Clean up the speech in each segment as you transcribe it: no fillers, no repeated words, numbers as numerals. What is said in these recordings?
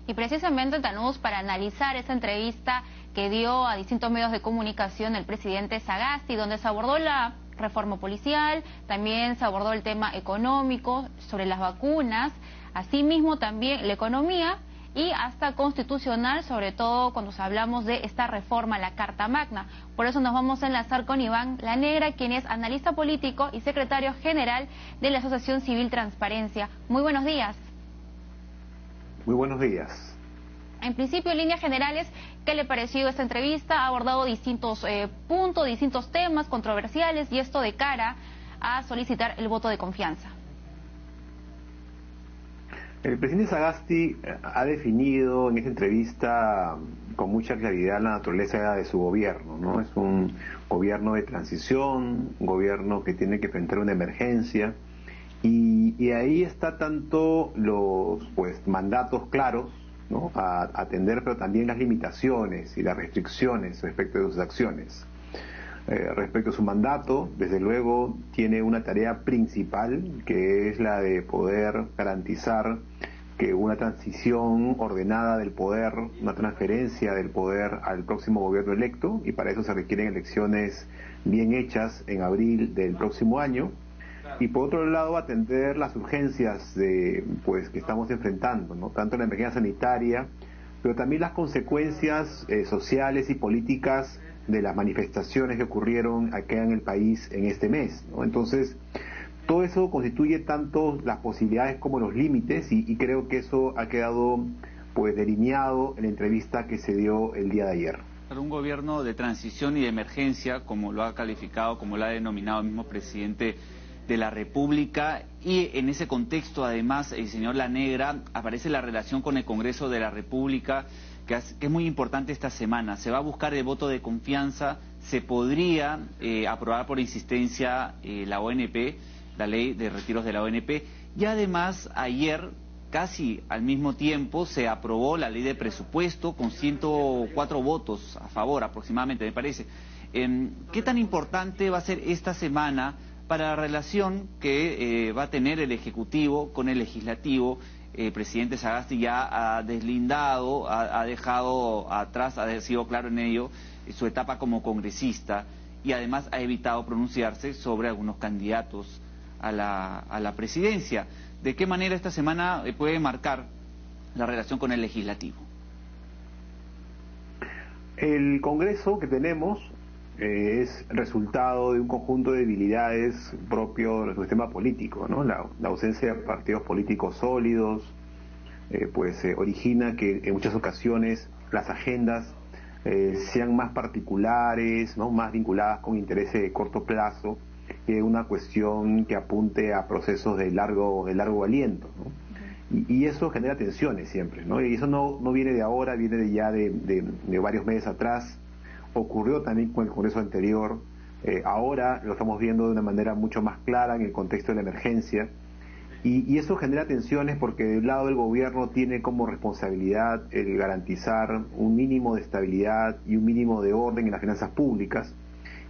Y precisamente, Tanús, para analizar esa entrevista que dio a distintos medios de comunicación el presidente Sagasti, donde se abordó la reforma policial, también se abordó el tema económico, sobre las vacunas, asimismo también la economía y hasta constitucional, sobre todo cuando hablamos de esta reforma a la Carta Magna. Por eso nos vamos a enlazar con Iván La Negra, quien es analista político y secretario general de la Asociación Civil Transparencia. Muy buenos días. Muy buenos días. En principio, en líneas generales, ¿qué le pareció esta entrevista? Ha abordado distintos puntos, distintos temas controversiales, y esto de cara a solicitar el voto de confianza. El presidente Sagasti ha definido en esta entrevista con mucha claridad la naturaleza de su gobierno, ¿no? Es un gobierno de transición, un gobierno que tiene que enfrentar una emergencia, y ahí está tanto los mandatos claros, ¿no?, a atender, pero también las limitaciones y las restricciones respecto de sus acciones. Respecto a su mandato, desde luego tiene una tarea principal, que es la de poder garantizar que una transición ordenada del poder, una transferencia del poder al próximo gobierno electo, y para eso se requieren elecciones bien hechas en abril del próximo año. Y por otro lado, atender las urgencias que estamos enfrentando, ¿no?, tanto la emergencia sanitaria, pero también las consecuencias sociales y políticas de las manifestaciones que ocurrieron acá en el país en este mes, ¿no? Entonces, todo eso constituye tanto las posibilidades como los límites, y creo que eso ha quedado delineado en la entrevista que se dio el día de ayer. Un gobierno de transición y de emergencia, como lo ha calificado, como lo ha denominado el mismo presidente de la República, y en ese contexto, además, el señor La Negra, aparece la relación con el Congreso de la República, que es muy importante esta semana. Se va a buscar el voto de confianza, se podría aprobar por insistencia la ONP, la ley de retiros de la ONP, y además ayer, casi al mismo tiempo, se aprobó la ley de presupuesto con 104 votos a favor aproximadamente, me parece. ¿Qué tan importante va a ser esta semana para la relación que va a tener el Ejecutivo con el Legislativo? El presidente Sagasti ya ha deslindado, ha dejado atrás, ha sido claro en ello, su etapa como congresista, y además ha evitado pronunciarse sobre algunos candidatos a la presidencia. ¿De qué manera esta semana puede marcar la relación con el Legislativo? El Congreso que tenemos es resultado de un conjunto de debilidades propio de nuestro sistema político, ¿no? La ausencia de partidos políticos sólidos origina que en muchas ocasiones las agendas sean más particulares, ¿no?, más vinculadas con intereses de corto plazo, que una cuestión que apunte a procesos de largo aliento, ¿no? Y eso genera tensiones siempre, ¿no? Y eso no viene de ahora, viene de varios meses atrás. Ocurrió también con el Congreso anterior, ahora lo estamos viendo de una manera mucho más clara en el contexto de la emergencia, y eso genera tensiones porque del lado del gobierno tiene como responsabilidad el garantizar un mínimo de estabilidad y un mínimo de orden en las finanzas públicas,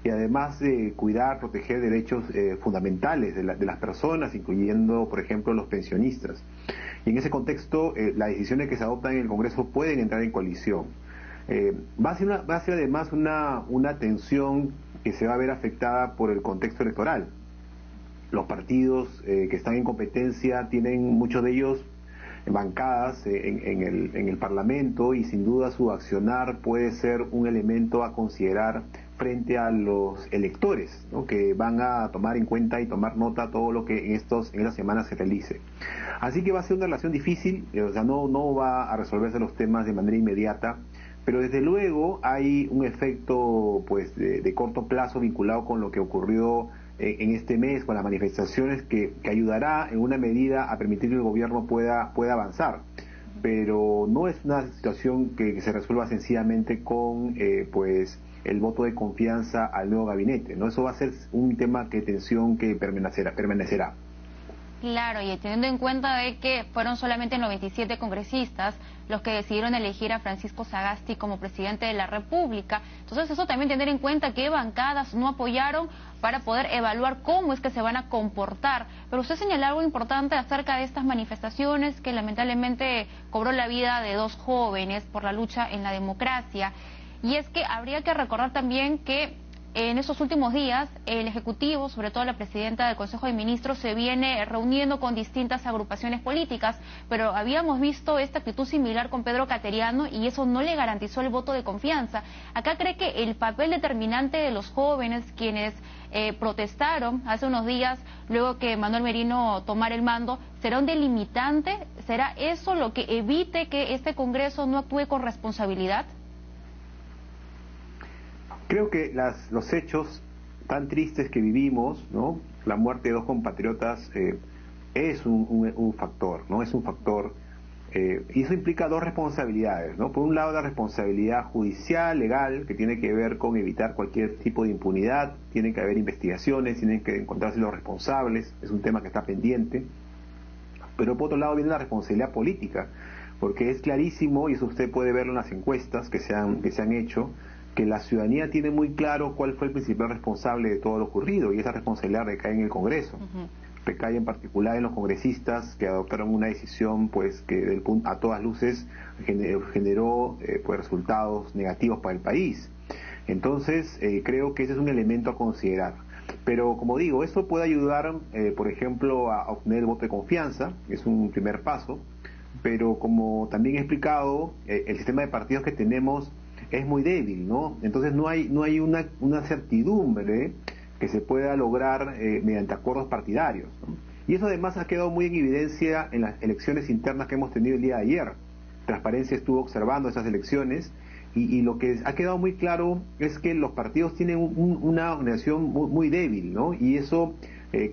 y además de cuidar, proteger derechos fundamentales de las personas, incluyendo, por ejemplo, los pensionistas. Y en ese contexto, las decisiones que se adoptan en el Congreso pueden entrar en colisión. Va a ser además una tensión que se va a ver afectada por el contexto electoral. Los partidos que están en competencia tienen, muchos de ellos, bancadas en el Parlamento, y sin duda su accionar puede ser un elemento a considerar frente a los electores, ¿no?, que van a tomar en cuenta y tomar nota todo lo que en estas semanas se realice. Así que va a ser una relación difícil, no va a resolverse los temas de manera inmediata, pero desde luego hay un efecto de corto plazo vinculado con lo que ocurrió en este mes, con las manifestaciones, que ayudará en una medida a permitir que el gobierno pueda avanzar, pero no es una situación que se resuelva sencillamente con el voto de confianza al nuevo gabinete, ¿no? Eso va a ser un tema de tensión que permanecerá. Claro, y teniendo en cuenta de que fueron solamente 97 congresistas los que decidieron elegir a Francisco Sagasti como presidente de la República, entonces eso también tener en cuenta qué bancadas no apoyaron para poder evaluar cómo es que se van a comportar. Pero usted señaló algo importante acerca de estas manifestaciones que lamentablemente cobró la vida de 2 jóvenes por la lucha en la democracia, y es que habría que recordar también que en estos últimos días, el Ejecutivo, sobre todo la presidenta del Consejo de Ministros, se viene reuniendo con distintas agrupaciones políticas, pero habíamos visto esta actitud similar con Pedro Cateriano y eso no le garantizó el voto de confianza. ¿Acá cree que el papel determinante de los jóvenes, quienes protestaron hace unos días, luego que Manuel Merino tomara el mando, será un delimitante? ¿Será eso lo que evite que este Congreso no actúe con responsabilidad? Creo que los hechos tan tristes que vivimos, ¿no? La muerte de 2 compatriotas es un factor, ¿no? Es un factor, y eso implica 2 responsabilidades, ¿no? Por un lado, la responsabilidad judicial, legal, que tiene que ver con evitar cualquier tipo de impunidad, tiene que haber investigaciones, tienen que encontrarse los responsables, es un tema que está pendiente. Pero por otro lado viene la responsabilidad política, porque es clarísimo, y eso usted puede verlo en las encuestas que se han hecho, que la ciudadanía tiene muy claro cuál fue el principal responsable de todo lo ocurrido, y esa responsabilidad recae en el Congreso. Recae en particular en los congresistas que adoptaron una decisión pues que a todas luces generó pues resultados negativos para el país. Entonces creo que ese es un elemento a considerar. Pero como digo, esto puede ayudar, por ejemplo, a obtener el voto de confianza, es un primer paso, pero como también he explicado, el sistema de partidos que tenemos es muy débil, ¿no? Entonces no hay una certidumbre que se pueda lograr mediante acuerdos partidarios, ¿no? Y eso además ha quedado muy en evidencia en las elecciones internas que hemos tenido el día de ayer. Transparencia estuvo observando esas elecciones y lo que ha quedado muy claro es que los partidos tienen una organización muy débil, ¿no? Y eso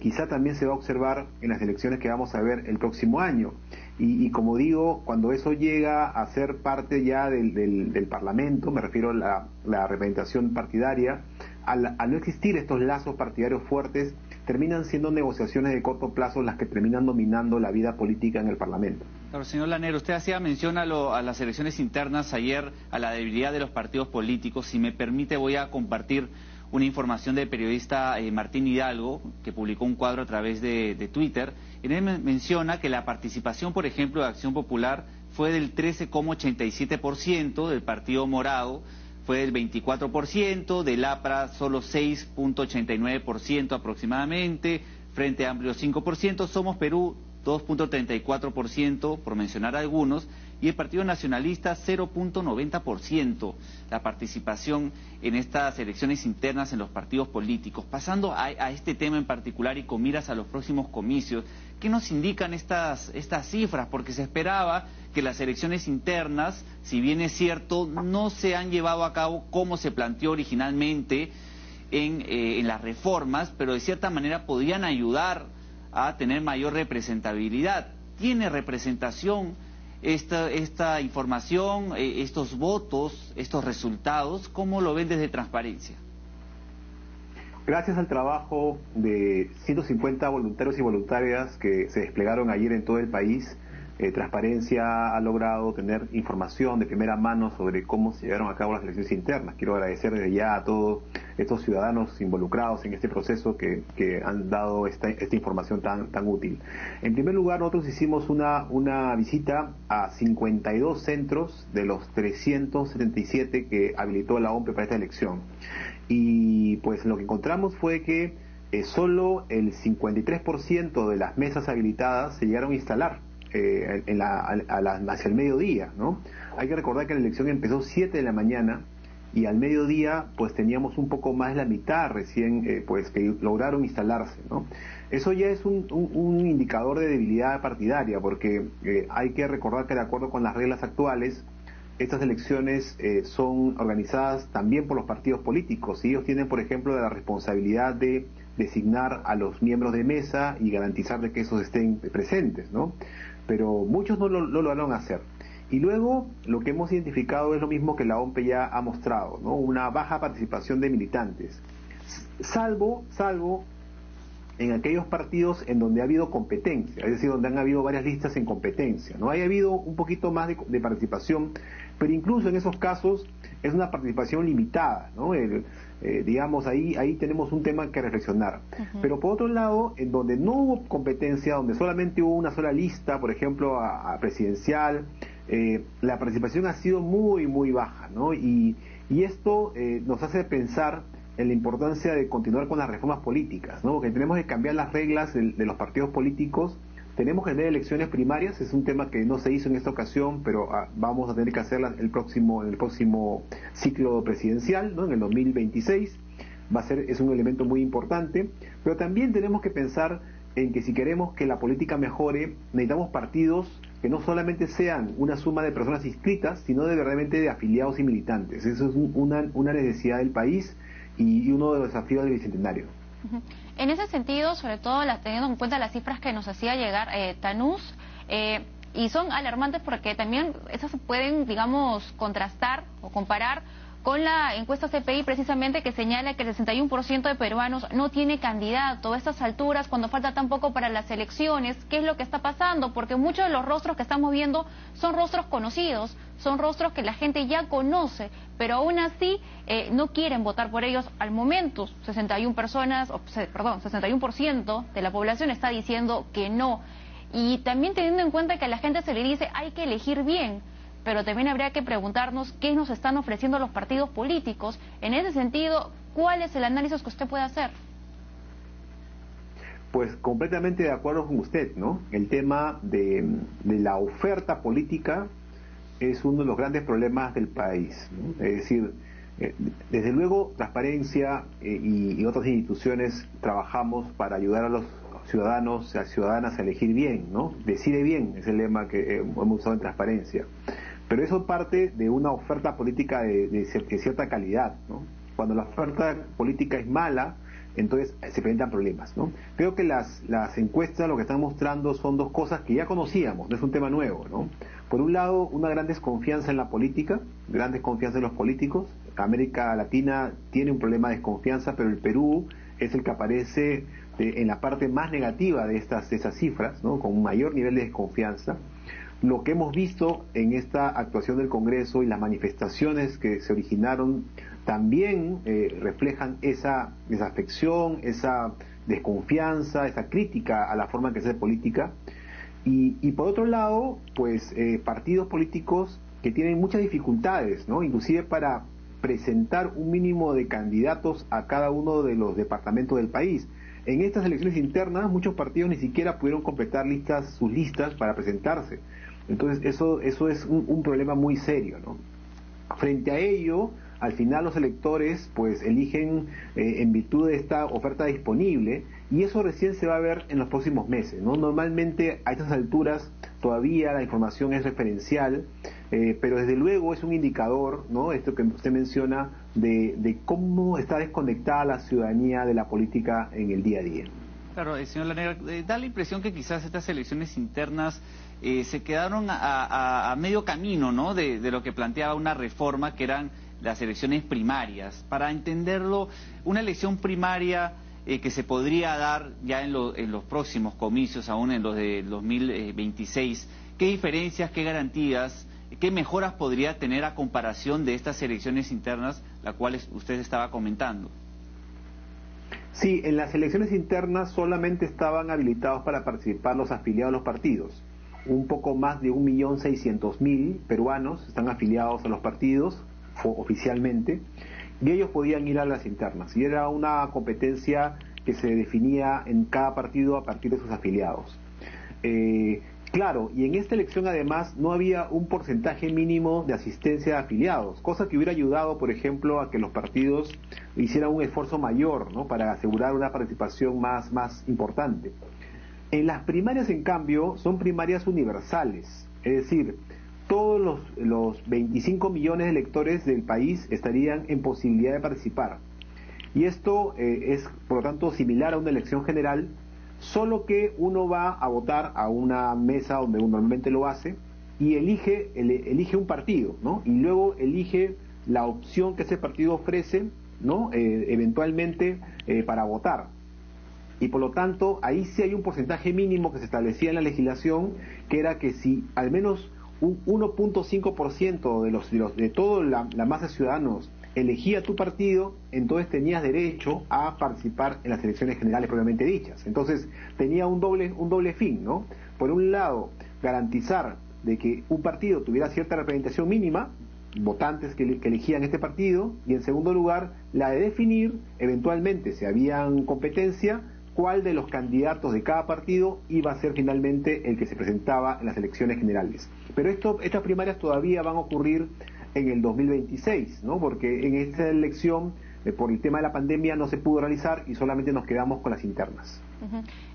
quizá también se va a observar en las elecciones que vamos a ver el próximo año. Y como digo, cuando eso llega a ser parte ya del Parlamento, me refiero a la representación partidaria, al no existir estos lazos partidarios fuertes, terminan siendo negociaciones de corto plazo las que terminan dominando la vida política en el Parlamento. Claro, señor Lanero, usted hacía mención a las elecciones internas ayer, a la debilidad de los partidos políticos. Si me permite, voy a compartir una información del periodista Martín Hidalgo, que publicó un cuadro a través de Twitter. En él menciona que la participación, por ejemplo, de Acción Popular fue del 13,87%, del Partido Morado fue del 24%, del APRA solo 6,89% aproximadamente, Frente Amplio 5%, Somos Perú 2,34%, por mencionar algunos, y el Partido Nacionalista 0,90%, la participación en estas elecciones internas en los partidos políticos. Pasando a este tema en particular y con miras a los próximos comicios, ¿qué nos indican estas cifras? Porque se esperaba que las elecciones internas, si bien es cierto, no se han llevado a cabo como se planteó originalmente en las reformas, pero de cierta manera podían ayudar a tener mayor representabilidad. ¿Tiene representación esta información, estos votos, estos resultados? ¿Cómo lo ven desde Transparencia? Gracias al trabajo de 150 voluntarios y voluntarias que se desplegaron ayer en todo el país, Transparencia ha logrado tener información de primera mano sobre cómo se llevaron a cabo las elecciones internas. Quiero agradecer desde ya a todos estos ciudadanos involucrados en este proceso que han dado esta información tan útil. En primer lugar, nosotros hicimos una visita a 52 centros de los 377 que habilitó la OMPE para esta elección. Y pues lo que encontramos fue que solo el 53% de las mesas habilitadas se llegaron a instalar hacia el mediodía, ¿no? Hay que recordar que la elección empezó 7 de la mañana y al mediodía pues teníamos un poco más de la mitad recién pues que lograron instalarse, ¿no? Eso ya es un indicador de debilidad partidaria, porque hay que recordar que de acuerdo con las reglas actuales estas elecciones son organizadas también por los partidos políticos y ellos tienen, por ejemplo, la responsabilidad de designar a los miembros de mesa y garantizar de que esos estén presentes, ¿no? Pero muchos no lo lograron hacer. Y luego lo que hemos identificado es lo mismo que la OMPE ya ha mostrado, ¿no? Una baja participación de militantes, salvo en aquellos partidos en donde ha habido competencia, es decir, donde han habido varias listas en competencia, ¿no? Hay habido un poquito más de participación, pero incluso en esos casos es una participación limitada, ¿no? Digamos, ahí tenemos un tema que reflexionar. Pero por otro lado, en donde no hubo competencia, donde solamente hubo una sola lista, por ejemplo, a presidencial, la participación ha sido muy, muy baja, ¿no? Y esto nos hace pensar en la importancia de continuar con las reformas políticas, ¿no? Porque tenemos que cambiar las reglas de los partidos políticos. Tenemos que tener elecciones primarias, es un tema que no se hizo en esta ocasión, pero vamos a tener que hacerlas en el próximo ciclo presidencial, ¿no? En el 2026, es un elemento muy importante, pero también tenemos que pensar en que si queremos que la política mejore, necesitamos partidos que no solamente sean una suma de personas inscritas, sino verdaderamente de afiliados y militantes. Eso es una necesidad del país y uno de los desafíos del Bicentenario. En ese sentido, sobre todo teniendo en cuenta las cifras que nos hacía llegar Tanús, y son alarmantes porque también esas se pueden, digamos, contrastar o comparar con la encuesta CPI precisamente que señala que el 61% de peruanos no tiene candidato a estas alturas cuando falta tan poco para las elecciones. ¿Qué es lo que está pasando? Porque muchos de los rostros que estamos viendo son rostros conocidos, son rostros que la gente ya conoce, pero aún así no quieren votar por ellos al momento. 61% de la población está diciendo que no. Y también teniendo en cuenta que a la gente se le dice hay que elegir bien, pero también habría que preguntarnos qué nos están ofreciendo los partidos políticos. En ese sentido, ¿cuál es el análisis que usted puede hacer? Pues completamente de acuerdo con usted, ¿no? El tema de la oferta política es uno de los grandes problemas del país, ¿no? Es decir, desde luego, Transparencia y otras instituciones trabajamos para ayudar a los ciudadanos, a ciudadanas a elegir bien, ¿no? Decide bien, es el lema que hemos usado en Transparencia. Pero eso parte de una oferta política de cierta calidad, ¿no? Cuando la oferta política es mala, entonces se presentan problemas, ¿no? Creo que las encuestas lo que están mostrando son dos cosas que ya conocíamos, no es un tema nuevo, ¿no? Por un lado, una gran desconfianza en la política, gran desconfianza en los políticos. América Latina tiene un problema de desconfianza, pero el Perú es el que aparece en la parte más negativa de esas cifras, ¿no? Con un mayor nivel de desconfianza. Lo que hemos visto en esta actuación del Congreso y las manifestaciones que se originaron también reflejan esa desafección, esa desconfianza, esa crítica a la forma en que se hace política. Y por otro lado, pues partidos políticos que tienen muchas dificultades, ¿no? Inclusive para presentar un mínimo de candidatos a cada uno de los departamentos del país. En estas elecciones internas, muchos partidos ni siquiera pudieron completar sus listas para presentarse. Entonces, eso es un problema muy serio, ¿no? Frente a ello, al final los electores pues eligen en virtud de esta oferta disponible, y eso recién se va a ver en los próximos meses, ¿no? Normalmente a estas alturas todavía la información es referencial, pero desde luego es un indicador, ¿no? Esto que usted menciona de cómo está desconectada la ciudadanía de la política en el día a día. Claro, señor Lanegra, da la impresión que quizás estas elecciones internas se quedaron a medio camino, ¿no? De lo que planteaba una reforma, que eran las elecciones primarias. Para entenderlo, una elección primaria que se podría dar ya en los próximos comicios, aún en los de 2026, ¿qué diferencias, qué garantías, qué mejoras podría tener a comparación de estas elecciones internas, las cuales usted estaba comentando? Sí, en las elecciones internas solamente estaban habilitados para participar los afiliados a los partidos. Un poco más de 1.600.000 peruanos están afiliados a los partidos oficialmente, y ellos podían ir a las internas, y era una competencia que se definía en cada partido a partir de sus afiliados. Claro, y en esta elección además no había un porcentaje mínimo de asistencia de afiliados, cosa que hubiera ayudado, por ejemplo, a que los partidos hicieran un esfuerzo mayor, ¿no? Para asegurar una participación más importante. En las primarias, en cambio, son primarias universales, es decir, todos los 25 millones de electores del país estarían en posibilidad de participar. Y esto es, por lo tanto, similar a una elección general, solo que uno va a votar a una mesa donde uno normalmente lo hace y elige un partido, ¿no? Y luego elige la opción que ese partido ofrece, ¿no? Eventualmente para votar. Y por lo tanto, ahí sí hay un porcentaje mínimo que se establecía en la legislación, que era que si al menos un 1.5% de toda la masa de ciudadanos elegía tu partido, entonces tenías derecho a participar en las elecciones generales propiamente dichas. Entonces tenía un doble fin, ¿no? Por un lado, garantizar de que un partido tuviera cierta representación mínima, votantes que elegían este partido, y en segundo lugar, la de definir, eventualmente, si habían competencia, cuál de los candidatos de cada partido iba a ser finalmente el que se presentaba en las elecciones generales. Pero estas primarias todavía van a ocurrir en el 2026, ¿no? Porque en esta elección, por el tema de la pandemia, no se pudo realizar y solamente nos quedamos con las internas.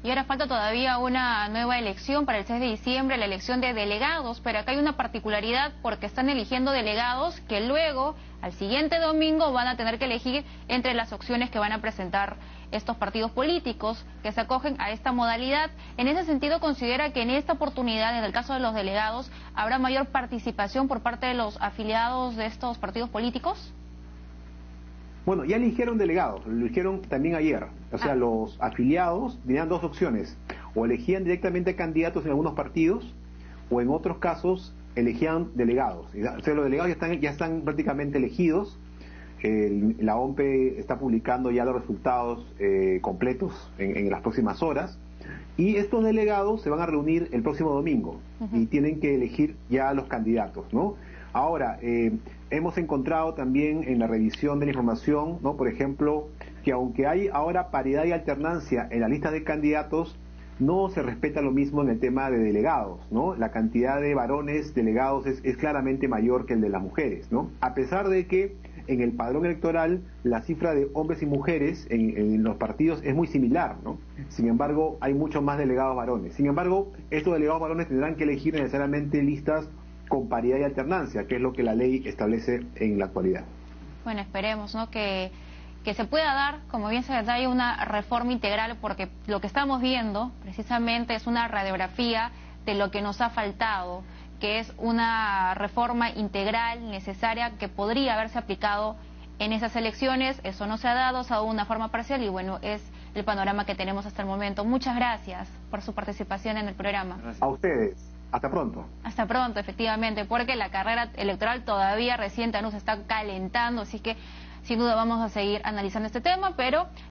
Y ahora falta todavía una nueva elección para el 6 de diciembre, la elección de delegados, pero acá hay una particularidad porque están eligiendo delegados que luego, al siguiente domingo, van a tener que elegir entre las opciones que van a presentar estos partidos políticos que se acogen a esta modalidad. En ese sentido, ¿considera que en esta oportunidad, en el caso de los delegados, habrá mayor participación por parte de los afiliados de estos partidos políticos? Bueno, ya eligieron delegados, lo eligieron también ayer. O sea, los afiliados tenían dos opciones: o elegían directamente candidatos en algunos partidos, o en otros casos elegían delegados. O sea, los delegados ya están prácticamente elegidos. La OMPE está publicando ya los resultados completos en las próximas horas, y estos delegados se van a reunir el próximo domingo y tienen que elegir ya los candidatos, ¿no? Ahora, hemos encontrado también en la revisión de la información, ¿no? Por ejemplo, que aunque hay ahora paridad y alternancia en la lista de candidatos, no se respeta lo mismo en el tema de delegados, ¿no? La cantidad de varones delegados es claramente mayor que el de las mujeres, ¿no? A pesar de que en el padrón electoral la cifra de hombres y mujeres en los partidos es muy similar, ¿no? Sin embargo, hay muchos más delegados varones. Sin embargo, estos delegados varones tendrán que elegir necesariamente listas con paridad y alternancia, que es lo que la ley establece en la actualidad. Bueno, esperemos, ¿no?, que se pueda dar, como bien se detalla, una reforma integral, porque lo que estamos viendo precisamente es una radiografía de lo que nos ha faltado, que es una reforma integral necesaria que podría haberse aplicado en esas elecciones. Eso no se ha dado, se ha dado una forma parcial y bueno, es el panorama que tenemos hasta el momento. Muchas gracias por su participación en el programa. Gracias. A ustedes. Hasta pronto. Hasta pronto, efectivamente, porque la carrera electoral todavía reciente nos está calentando, así que sin duda vamos a seguir analizando este tema, pero